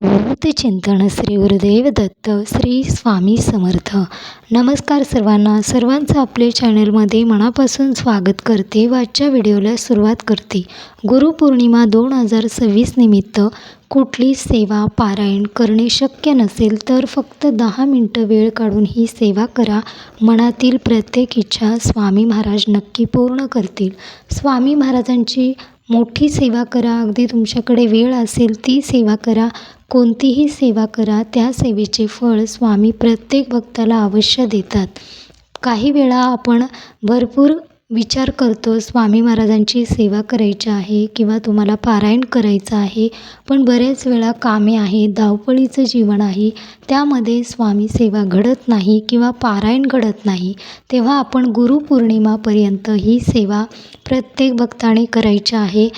चिंतन श्री गुरुदेव दत्त श्री स्वामी समर्थ. नमस्कार सर्वांचं आपले चॅनलमध्ये मनापासून स्वागत करते व आजच्या व्हिडिओला सुरुवात करते. गुरुपौर्णिमा 2026 निमित्त कुठली सेवा पारायण करणे शक्य नसेल तर फक्त 10 मिनिटं वेळ काढून ही सेवा करा. मनातील प्रत्येक इच्छा स्वामी महाराज नक्की पूर्ण करतील. स्वामी महाराजांची मोठी सेवा करा. अगदी तुमच्याकडे वेळ असेल ती सेवा करा. कोणतीही सेवा करा, त्या सेवेचे फळ स्वामी प्रत्येक भक्ताला अवश्य देतात. काही वेळा आपण भरपूर विचार करतो स्वामी महाराजांची सेवा करायची आहे किंवा तुम्हाला पारायण करायचं आहे, पण बरेच वेळा कामे आहे, धावपळीचं जीवन आहे, त्यामध्ये स्वामी सेवा घडत नाही किंवा पारायण घडत नाही. तेव्हा आपण गुरुपौर्णिमापर्यंत ही सेवा प्रत्येक भक्ताने करायची आहे.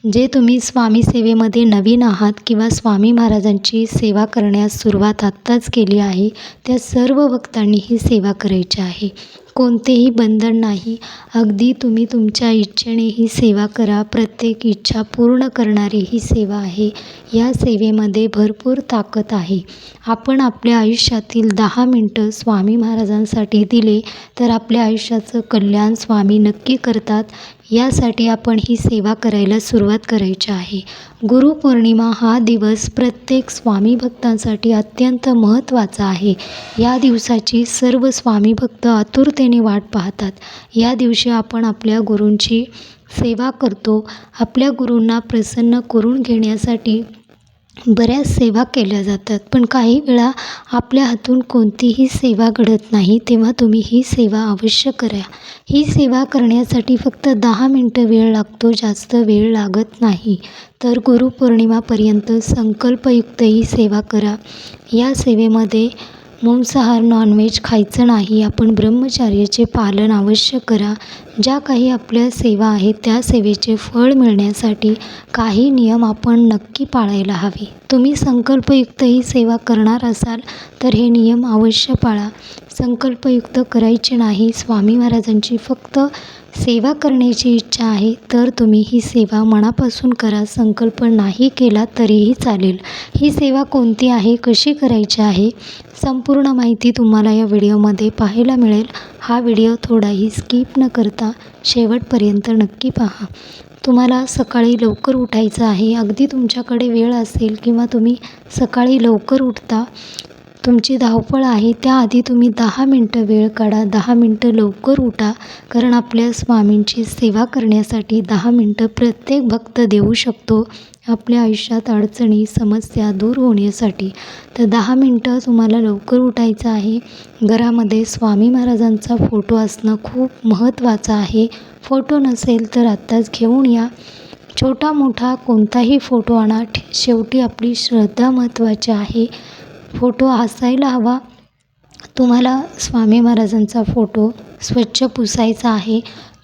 जे तुम्ही स्वामी सेवेमध्ये नवीन आहात किंवा स्वामी महाराजांची सेवा करण्यास सुरुवात आत्ताच केली आहे, त्या सर्व भक्तांनी ही सेवा करायची आहे. कोणतेही बंधन नाही. अगदी तुम्ही तुमच्या इच्छेने ही सेवा करा. प्रत्येक इच्छा पूर्ण करणारी ही सेवा आहे. या सेवेमध्ये भरपूर ताकद आहे. आपण आपल्या आयुष्यातील 10 मिनिटं स्वामी महाराजांसाठी दिले तर आपल्या आयुष्याचं कल्याण स्वामी नक्की करतात. यासाठी आपण ही सेवा करायला सुरुवात करायची आहे. गुरुपौर्णिमा हा दिवस प्रत्येक स्वामी भक्तांसाठी अत्यंत महत्त्वाचा आहे. या दिवसाची सर्व स्वामी भक्त आतुरतेने वाट पाहतात. या दिवशी आपण आपल्या गुरूंची सेवा करतो. आपल्या गुरूंना प्रसन्न करून घेण्यासाठी बऱ्याच सेवा केल्या जातात, पण काही वेळा आपल्या हातून कोणतीही सेवा घडत नाही. तेव्हा तुम्ही ही सेवा अवश्य करा. ही सेवा करण्यासाठी फक्त 10 मिनिटं वेळ लागतो, जास्त वेळ लागत नाही. तर गुरुपौर्णिमापर्यंत संकल्पयुक्त ही सेवा करा. या सेवेमध्ये मांसाहार नॉनव्हेज खायचं नाही. आपण ब्रह्मचर्याचे पालन अवश्य करा. ज्या काही आपल्या सेवा आहेत त्या सेवेचे फळ मिळण्यासाठी काही नियम आपण नक्की पाळायला हवे. तुम्ही संकल्पयुक्त ही सेवा करणार असाल तर हे नियम अवश्य पाळा. संकल्पयुक्त करायचे नाही. स्वामी महाराजांची फक्त सेवा करण्याची इच्छा आहे तर तुम्ही ही सेवा मनापासून करा. संकल्प नाही केला तरीही चालेल. ही सेवा कोणती आहे, कशी करायची आहे, संपूर्ण माहिती तुम्हाला या व्हिडिओमध्ये पाहायला मिळेल. हा व्हिडिओ थोडाही स्किप न करता शेवटपर्यंत नक्की पहा. तुम्हाला सकाळी लवकर उठायचं आहे. अगदी तुमच्याकडे वेळ असेल किंवा तुम्ही सकाळी लवकर उठता, तुमची धावपळ आहे, त्याआधी तुम्ही 10 मिनिटं वेळ काढा. 10 मिनिटं लवकर उठा, कारण आपल्या स्वामींची सेवा करण्यासाठी 10 मिनिटं प्रत्येक भक्त देऊ शकतो आपल्या आयुष्यात अडचणी समस्या दूर होण्यासाठी. तर 10 मिनिटं तुम्हाला लवकर उठायचं आहे. घरामध्ये स्वामी महाराजांचा फोटो असणं खूप महत्त्वाचं आहे. फोटो नसेल तर आत्ताच घेऊन या. छोटा मोठा कोणताही फोटो आणा. शेवटी आपली श्रद्धा महत्त्वाची आहे. फोटो असायला हवा. तुम्हाला स्वामी महाराजांचा फोटो स्वच्छ पुसायचा आहे.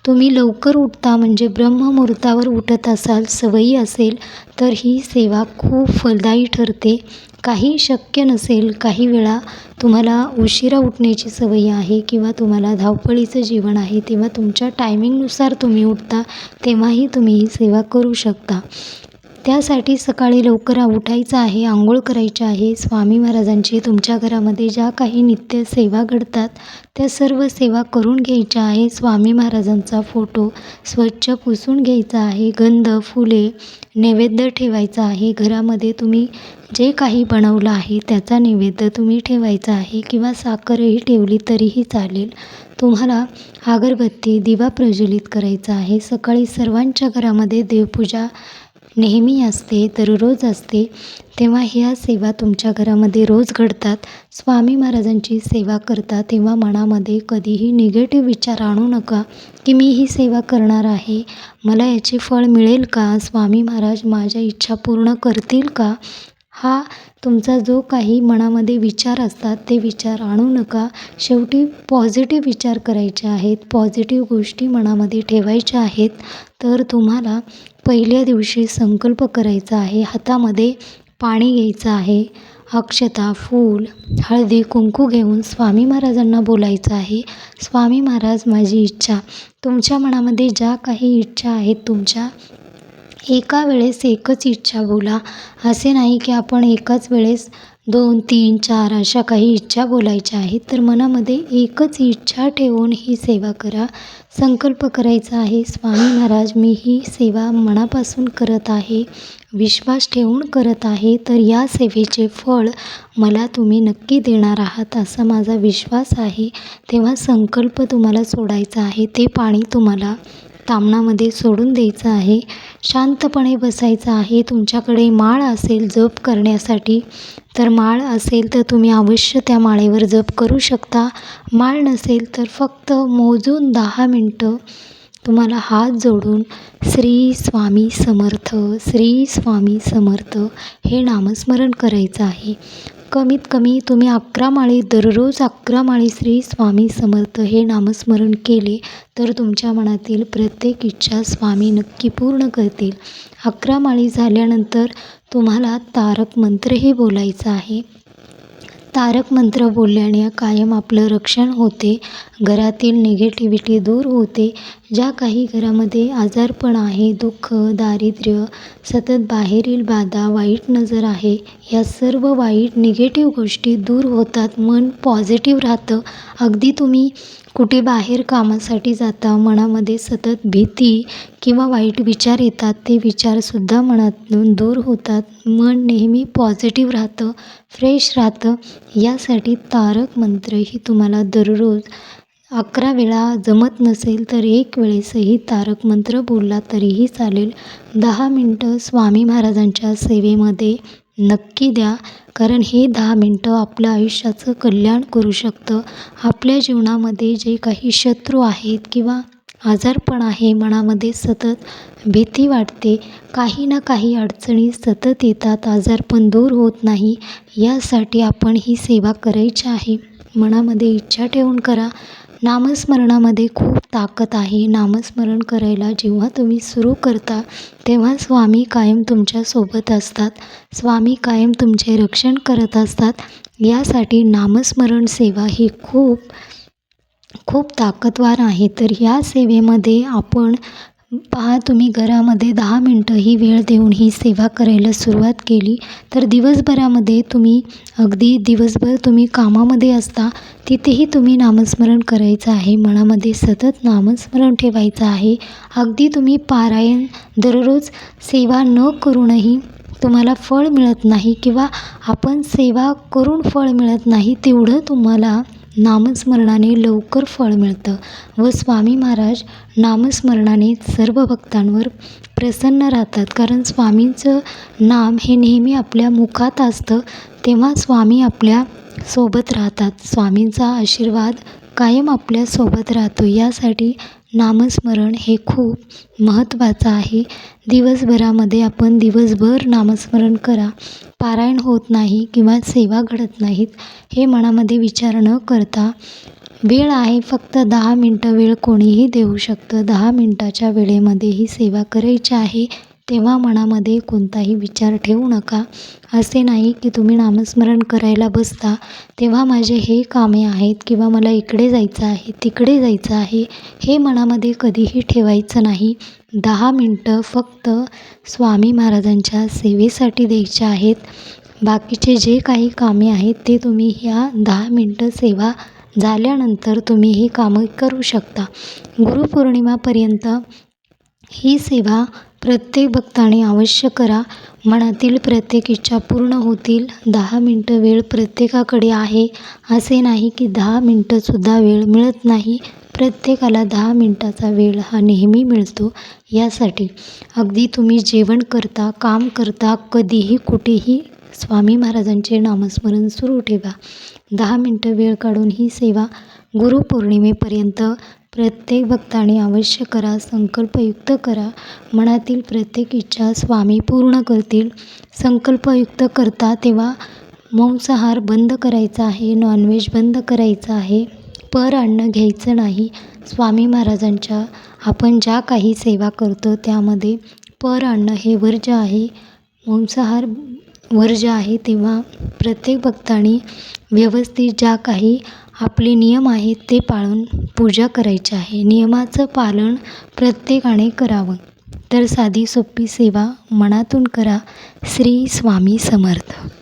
तुम्ही लवकर उठता म्हणजे ब्रह्ममुहूर्तावर उठत असाल, सवयी असेल तर ही सेवा खूप फलदायी ठरते. काही शक्य नसेल, काही वेळा तुम्हाला उशिरा उठण्याची सवय आहे किंवा तुम्हाला धावपळीचं जीवन आहे, तेव्हा तुमच्या टायमिंगनुसार तुम्ही उठता, तेव्हाही तुम्ही ही सेवा करू शकता. त्यासाठी सकाळी लवकर उठायचं आहे, आंघोळ करायची आहे. स्वामी महाराजांची तुमच्या घरामध्ये ज्या काही नित्य सेवा घडतात त्या सर्व सेवा करून घ्यायच्या आहे. स्वामी महाराजांचा फोटो स्वच्छ पुसून घ्यायचा आहे. गंध, फुले, नैवेद्य ठेवायचा आहे. घरामध्ये तुम्ही जे काही बनवलं आहे त्याचा नैवेद्य तुम्ही ठेवायचा आहे किंवा साखरही ठेवली तरीही चालेल. तुम्हाला अगरबत्ती, दिवा प्रज्वलित करायचा आहे. सकाळी सर्वांच्या घरामध्ये देवपूजा नेहमी असते, दररोज असते, तेव्हा ह्या सेवा तुमच्या घरामध्ये रोज घडतात. स्वामी महाराजांची सेवा करता तेव्हा मनामध्ये कधीही निगेटिव्ह विचार आणू नका की मी ही सेवा करणार आहे, मला याचे फळ मिळेल का, स्वामी महाराज माझ्या इच्छा पूर्ण करतील का. हा तुमचा जो काही मनामध्ये विचार असतात ते विचार आणू नका. शेवटी पॉझिटिव्ह विचार करायचे आहेत, पॉझिटिव्ह गोष्टी मनामध्ये ठेवायच्या आहेत. तर तुम्हाला पहिल्या दिवशी संकल्प करायचा आहे. हातामध्ये पाणी घ्यायचं आहे, अक्षता, फूल, हळदी, कुंकू घेऊन स्वामी महाराजांना बोलायचं आहे. स्वामी महाराज माझी इच्छा, तुमच्या मनामध्ये ज्या काही इच्छा आहेत तुमच्या एका वेळेस एकच इच्छा बोला. असे नाही की आपण एकाच वेळेस 2, 3, 4 अशा काही इच्छा बोलायच्या आहेत. तर मनामध्ये एकच इच्छा ठेवून ही सेवा करा. संकल्प करायचा आहे, स्वामी महाराज मी ही सेवा मनापासून करत आहे, विश्वास ठेवून करत आहे, तर या सेवेचे फळ मला तुम्ही नक्की देणार आहात असा माझा विश्वास आहे. तेव्हा संकल्प तुम्हाला सोडायचा आहे. ते पाणी तुम्हाला तामणामध्ये सोडून द्यायचं आहे. शांतपणे बसायचं आहे. तुमच्याकडे माळ असेल जप करण्यासाठी तर माळ असेल तर तुम्ही अवश्य त्या माळेवर जप करू शकता. माळ नसेल तर फक्त मोजून 10 मिनटं तुम्हाला हात जोडून श्री स्वामी समर्थ, श्री स्वामी समर्थ हे नामस्मरण करायचं आहे. कमीत कमी तुम्ही 11 माळी दररोज 11 माळी श्री स्वामी समर्थ हे नामस्मरण केले तर तुमच्या मनातील प्रत्येक इच्छा स्वामी नक्की पूर्ण करतील. 11 माळी झाल्यानंतर तुम्हाला तारक मंत्रही बोलायचं आहे. तारक मंत्र बोलल्याने कायम आपलं रक्षण होते, घरातील निगेटिव्हिटी दूर होते. ज्या काही घरामध्ये आजारपण आहे, दुःख, दारिद्र्य, सतत बाहेरील बाधा, वाईट नजर आहे, या सर्व वाईट निगेटिव्ह गोष्टी दूर होतात. मन पॉझिटिव्ह राहतं. अगदी तुम्ही कुठे बाहेर कामासाठी जाता, मनामध्ये सतत भीती किंवा वाईट विचार येतात, ते विचारसुद्धा मनातून दूर होतात. मन नेहमी पॉझिटिव्ह राहतं, फ्रेश राहतं. यासाठी तारक मंत्रही तुम्हाला दररोज 11 वेळा जमत नसेल तर 1 वेळेसही तारक मंत्र बोलला तरीही चालेल. 10 मिनटं स्वामी महाराजांच्या सेवेमध्ये नक्की द्या, कारण हे 10 मिनटं आपलं आयुष्याचं कल्याण करू शकतं. आपल्या जीवनामध्ये जे काही शत्रू आहेत किंवा आजारपण आहे, मनामध्ये सतत भीती वाटते, काही ना काही अडचणी सतत येतात, आजारपण दूर होत नाही, यासाठी आपण ही सेवा करायची आहे. मनामध्ये इच्छा ठेवून करा. नामस्मरणामध्ये खूप ताकद आहे. नामस्मरण करायला जेव्हा तुम्ही सुरू करता तेव्हा स्वामी कायम तुमच्यासोबत असतात. स्वामी कायम तुमचे रक्षण करत असतात. यासाठी नामस्मरण सेवा ही खूप ताकदवार आहे. तर या सेवेमध्ये आपण पहा, तुम्ही घरामध्ये 10 मिनटं ही वेळ देऊन ही सेवा करायला सुरुवात केली तर दिवसभरामध्ये तुम्ही अगदी दिवसभर तुम्ही कामामध्ये असता तिथेही तुम्ही नामस्मरण करायचं आहे. मनामध्ये सतत नामस्मरण ठेवायचं आहे. अगदी तुम्ही पारायण दररोज सेवा न करूनही तुम्हाला फळ मिळत नाही किंवा आपण सेवा करून फळ मिळत नाही, तेवढं तुम्हाला नामस्मरणाने लवकर फळ मिळतं. व स्वामी महाराज नामस्मरणाने सर्व भक्तांवर प्रसन्न राहतात. कारण स्वामींचं नाम हे नेहमी आपल्या मुखात असतं, तेव्हा स्वामी आपल्या सोबत राहतात. स्वामींचा आशीर्वाद कायम आपल्यासोबत राहतो. यासाठी नामस्मरण हे खूप महत्त्वाचं आहे. दिवसभरामध्ये आपण दिवसभर नामस्मरण करा. पारायण होत नाही किंवा सेवा घडत नाहीत हे मनामध्ये विचार न करता, वेळ आहे फक्त 10 मिनटं, वेळ कोणीही देऊ शकतं. 10 मिनटाच्या वेळेमध्ये ही सेवा करायची आहे. तेव्हा मनामध्ये कोणताही विचार ठेवू नका. असे नाही की तुम्ही नामस्मरण करायला बसता तेव्हा माझे हे कामे आहेत किंवा मला इकडे जायचं आहे, तिकडे जायचं आहे, हे मनामध्ये कधीही ठेवायचं नाही. 10 मिनटं फक्त स्वामी महाराजांच्या सेवेसाठी द्यायचे आहेत. बाकीचे जे काही कामे आहेत ते तुम्ही ह्या 10 मिनटं सेवा झाल्यानंतर तुम्ही ही कामं करू शकता. गुरुपौर्णिमापर्यंत ही सेवा प्रत्येक भक्ताने अवश्य करा. मनातील प्रत्येक इच्छा पूर्ण होतील. 10 मिनटं वेळ प्रत्येकाकडे आहे. असे नाही की 10 मिनटंसुद्धा वेळ मिळत नाही. प्रत्येकाला 10 मिनटाचा वेळ हा नेहमी मिळतो. यासाठी अगदी तुम्ही जेवण करता, काम करता, कधीही कुठेही स्वामी महाराजांचे नामस्मरण सुरू ठेवा. 10 मिनटं वेळ काढून ही सेवा गुरुपौर्णिमेपर्यंत प्रत्येक भक्ताने अवश्य करा. संकल्पयुक्त करा. मनातील प्रत्येक इच्छा स्वामी पूर्ण करतील. संकल्पयुक्त करता तेव्हा मांसाहार बंद करायचा आहे, नॉनव्हेज बंद करायचं आहे, पर अन्न घ्यायचं नाही. स्वामी महाराजांच्या आपण ज्या काही सेवा करतो त्यामध्ये पर अन्न हे वर्ज्य आहे, मांसाहार वर्ज्य आहे. तेव्हा प्रत्येक भक्ताने व्यवस्थित ज्या काही आपले नियम आहेत ते पाळून पूजा करायची आहे. नियमाचं पालन प्रत्येकाने करावं. तर साधी सोपी सेवा मनातून करा. श्री स्वामी समर्थ.